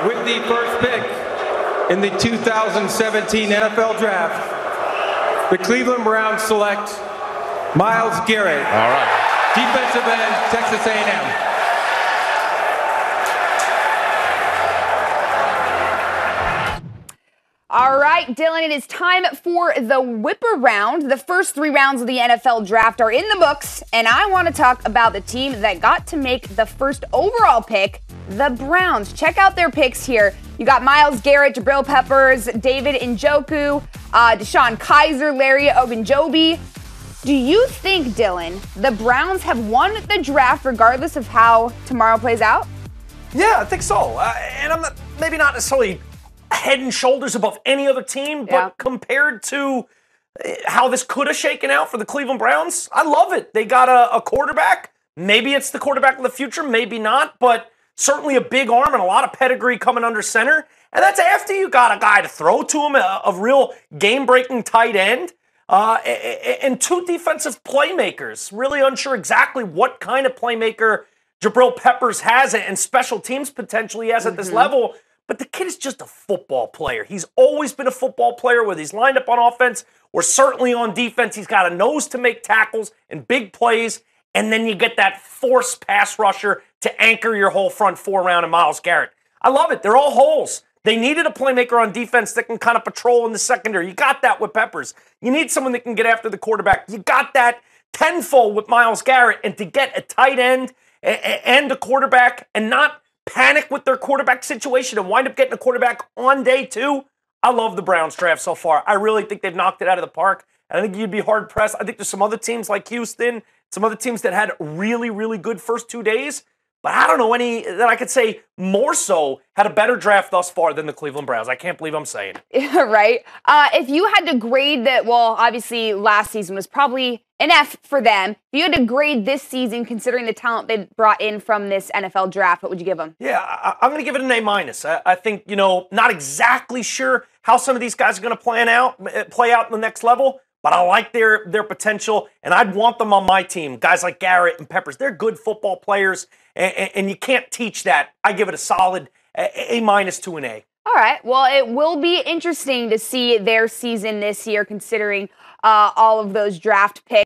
With the first pick in the 2017 NFL Draft, the Cleveland Browns select Myles Garrett. All right. Defensive end, Texas A&M. All right, Dylan, it is time for the whip around. The first 3 rounds of the NFL Draft are in the books, and I want to talk about the team that got to make the first overall pick, the Browns. Check out their picks here. You got Myles Garrett, Jabril Peppers, David Njoku, DeShone Kizer, Larry Ogunjobi. Do you think, Dylan, the Browns have won the draft regardless of how tomorrow plays out? Yeah, I think so. And I'm maybe not necessarily head and shoulders above any other team, but compared to how this could have shaken out for the Cleveland Browns, I love it. They got a quarterback. Maybe it's the quarterback of the future, maybe not, but certainly a big arm and a lot of pedigree coming under center. And that's after you got a guy to throw to him, a real game-breaking tight end, and 2 defensive playmakers. Really unsure exactly what kind of playmaker Jabril Peppers has and special teams potentially has at this level. But the kid is just a football player. He's always been a football player, whether he's lined up on offense or certainly on defense. He's got a nose to make tackles and big plays. And then you get that forced pass rusher to anchor your whole front 4 round in Myles Garrett. I love it. They're all holes. They needed a playmaker on defense that can kind of patrol in the secondary. You got that with Peppers. You need someone that can get after the quarterback. You got that tenfold with Myles Garrett. And to get a tight end and a quarterback and not panic with their quarterback situation and wind up getting a quarterback on day 2. I love the Browns draft so far. I really think they've knocked it out of the park. And I think you'd be hard-pressed. I think there's some other teams like Houston, some other teams that had really, really good first 2 days. But I don't know any that I could say more so had a better draft thus far than the Cleveland Browns. I can't believe I'm saying it. Right. If you had to grade that, well, obviously last season was probably an F for them. If you had to grade this season, considering the talent they brought in from this NFL draft, what would you give them? Yeah, I'm going to give it an A-. I think, not exactly sure how some of these guys are going to play out in the next level, but I like their potential, and I'd want them on my team. Guys like Garrett and Peppers, they're good football players, and you can't teach that. I give it a solid A- to an A. All right. Well, it will be interesting to see their season this year, considering all of those draft picks.